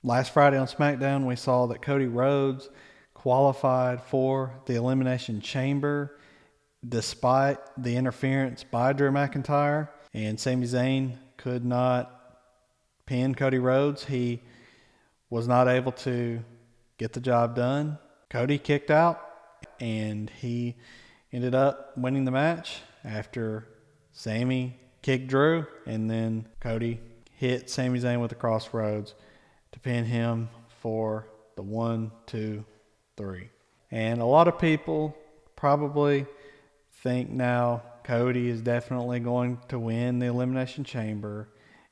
last Friday on SmackDown, we saw that Cody Rhodes qualified for the Elimination Chamber despite the interference by Drew McIntyre, and Sami Zayn could not pin Cody Rhodes. He was not able to get the job done. Cody kicked out, and he ended up winning the match after Sami kicked Drew, and then Cody hit Sami Zayn with the crossroads to pin him for the 1, 2, 3. And a lot of people probably think now Cody is definitely going to win the Elimination Chamber,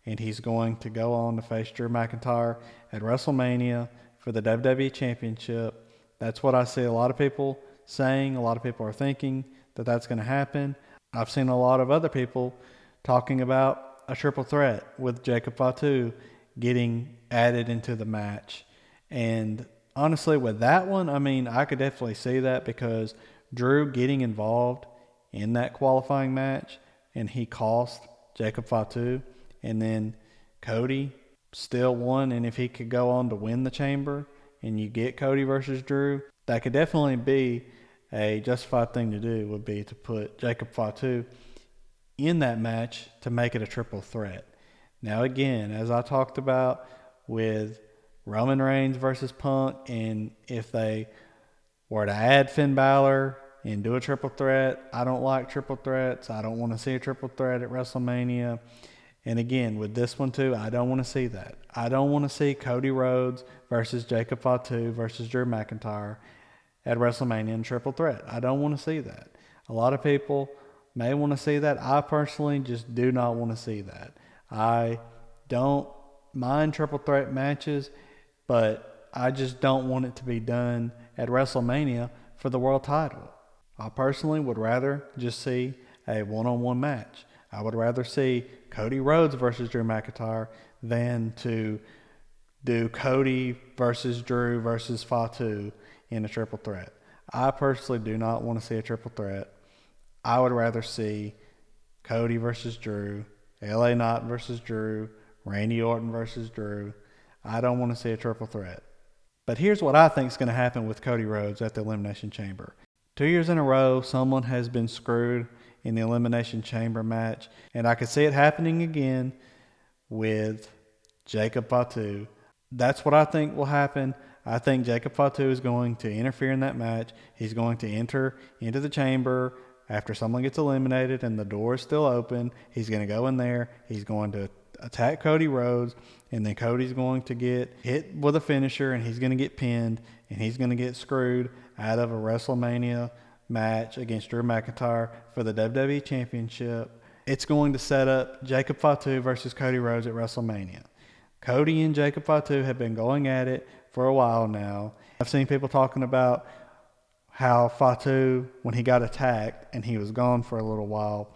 and he's going to go on to face Drew McIntyre at WrestleMania for the WWE Championship. That's what I see a lot of people saying. A lot of people are thinking that that's going to happen. I've seen a lot of other people talking about a triple threat with Jacob Fatu getting added into the match. And honestly, with that one, I mean, I could definitely see that because Drew getting involved in that qualifying match, and he cost Jacob Fatu, and then Cody still won. And if he could go on to win the chamber and you get Cody versus Drew, that could definitely be a justified thing to do, would be to put Jacob Fatu in that match to make it a triple threat. Now again, as I talked about with Roman Reigns versus Punk, and if they were to add Finn Balor and do a triple threat, I don't like triple threats. I don't want to see a triple threat at WrestleMania. And again, with this one too, I don't want to see that. I don't want to see Cody Rhodes versus Jacob Fatu versus Drew McIntyre at WrestleMania in triple threat. I don't want to see that. A lot of people may want to see that. I personally just do not want to see that. I don't mind triple threat matches, but I just don't want it to be done at WrestleMania for the world title. I personally would rather just see a one-on-one match. I would rather see Cody Rhodes versus Drew McIntyre than to do Cody versus Drew versus Fatu in a triple threat. I personally do not want to see a triple threat. I would rather see Cody versus Drew, LA Knight versus Drew, Randy Orton versus Drew. I don't want to see a triple threat. But here's what I think is going to happen with Cody Rhodes at the Elimination Chamber. 2 years in a row, someone has been screwed in the Elimination Chamber match, and I could see it happening again with Jacob Fatu. That's what I think will happen. I think Jacob Fatu is going to interfere in that match. He's going to enter into the chamber after someone gets eliminated and the door is still open. He's going to go in there. He's going to attack Cody Rhodes, and then Cody's going to get hit with a finisher, and he's going to get pinned, and he's going to get screwed out of a WrestleMania match against Drew McIntyre for the WWE Championship. It's going to set up Jacob Fatu versus Cody Rhodes at WrestleMania. Cody and Jacob Fatu have been going at it for a while now. I've seen people talking about how Fatu, when he got attacked and he was gone for a little while,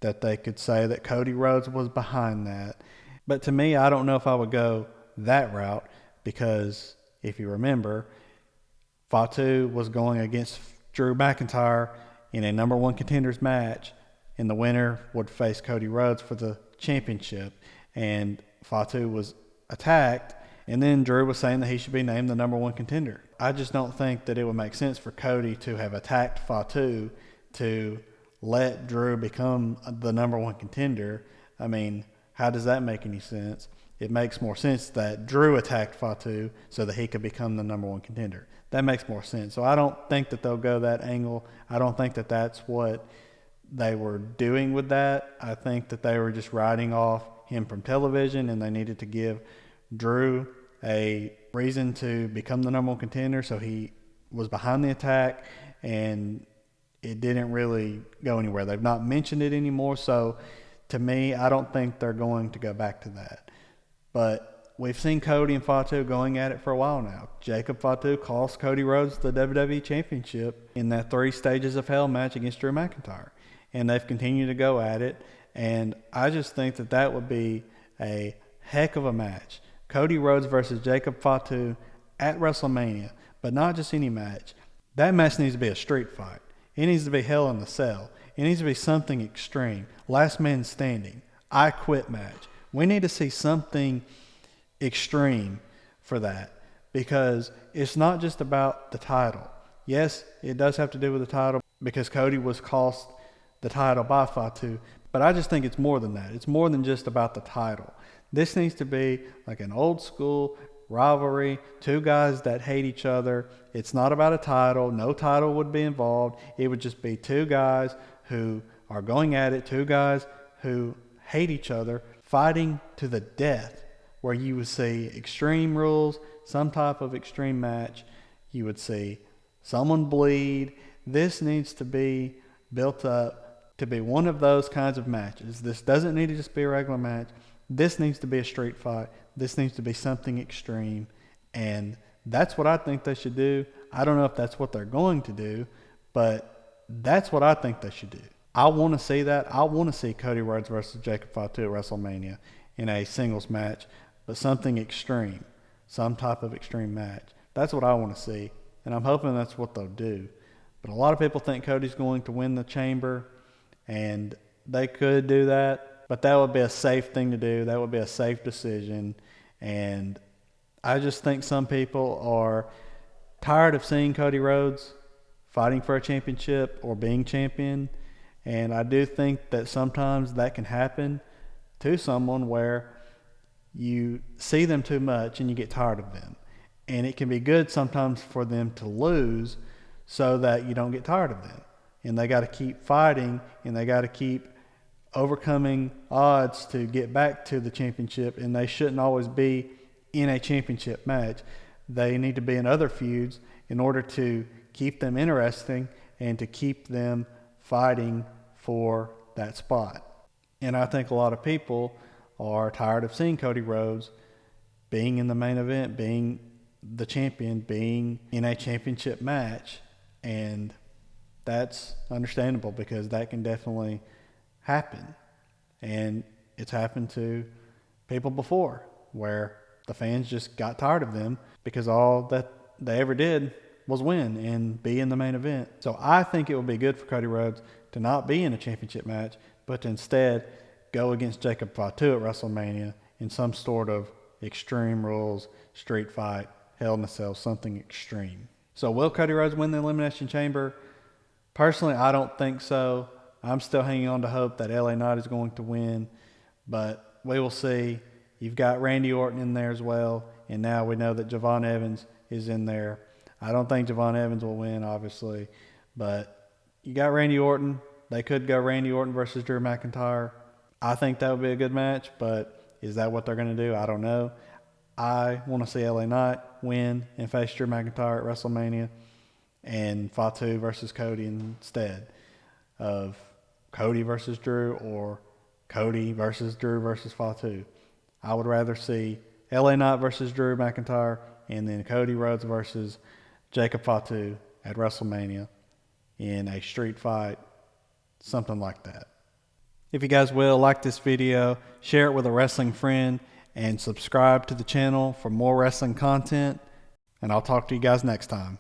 that they could say that Cody Rhodes was behind that. But to me, I don't know if I would go that route, because if you remember, Fatu was going against Drew McIntyre in a number one contenders match, and the winner would face Cody Rhodes for the championship. And Fatu was attacked, and then Drew was saying that he should be named the number one contender. I just don't think that it would make sense for Cody to have attacked Fatu to let Drew become the number one contender. I mean, how does that make any sense? It makes more sense that Drew attacked Fatu so that he could become the number one contender. That makes more sense. So I don't think that they'll go that angle. I don't think that that's what they were doing with that. I think that they were just writing off him from television, and they needed to give Drew a reason to become the number one contender, so he was behind the attack, and it didn't really go anywhere. They've not mentioned it anymore, so to me, I don't think they're going to go back to that. But we've seen Cody and Fatu going at it for a while now. Jacob Fatu cost Cody Rhodes the WWE Championship in that 3 Stages of Hell match against Drew McIntyre, and they've continued to go at it, and I just think that that would be a heck of a match. Cody Rhodes versus Jacob Fatu at WrestleMania, but not just any match. That match needs to be a street fight. It needs to be Hell in the Cell. It needs to be something extreme. Last man standing. I quit match. We need to see something extreme for that, because it's not just about the title. Yes, it does have to do with the title because Cody was cost the title by Fatu, but I just think it's more than that. It's more than just about the title. This needs to be like an old school rivalry, two guys that hate each other. It's not about a title. No title would be involved. It would just be two guys who are going at it, two guys who hate each other, fighting to the death, where you would see Extreme Rules, some type of extreme match. You would see someone bleed. This needs to be built up to be one of those kinds of matches. This doesn't need to just be a regular match. This needs to be a street fight. This needs to be something extreme. And that's what I think they should do. I don't know if that's what they're going to do, but that's what I think they should do. I want to see that. I want to see Cody Rhodes versus Jacob Fatu at WrestleMania in a singles match, but something extreme, some type of extreme match. That's what I want to see, and I'm hoping that's what they'll do. But a lot of people think Cody's going to win the Chamber, and they could do that, but that would be a safe thing to do. That would be a safe decision, and I just think some people are tired of seeing Cody Rhodes fighting for a championship or being champion. And I do think that sometimes that can happen to someone where you see them too much and you get tired of them. And it can be good sometimes for them to lose so that you don't get tired of them. And they got to keep fighting, and they got to keep overcoming odds to get back to the championship. And they shouldn't always be in a championship match. They need to be in other feuds in order to keep them interesting and to keep them fighting for that spot. And I think a lot of people are tired of seeing Cody Rhodes being in the main event, being the champion, being in a championship match. And that's understandable because that can definitely happen. And it's happened to people before where the fans just got tired of them because all that they ever did was win and be in the main event. So I think it would be good for Cody Rhodes to not be in a championship match, but to instead go against Jacob Fatu at WrestleMania in some sort of Extreme Rules, street fight, Hell in a Cell, something extreme. So will Cody Rhodes win the Elimination Chamber? Personally, I don't think so. I'm still hanging on to hope that LA Knight is going to win, but we will see. You've got Randy Orton in there as well, and now we know that Javon Evans is in there. I don't think Javon Evans will win, obviously, but you got Randy Orton. They could go Randy Orton versus Drew McIntyre. I think that would be a good match, but is that what they're going to do? I don't know. I want to see LA Knight win and face Drew McIntyre at WrestleMania and Fatu versus Cody instead of Cody versus Drew or Cody versus Drew versus Fatu. I would rather see LA Knight versus Drew McIntyre and then Cody Rhodes versus Jacob Fatu at WrestleMania in a street fight, something like that. If you guys will, like this video, share it with a wrestling friend, and subscribe to the channel for more wrestling content. And I'll talk to you guys next time.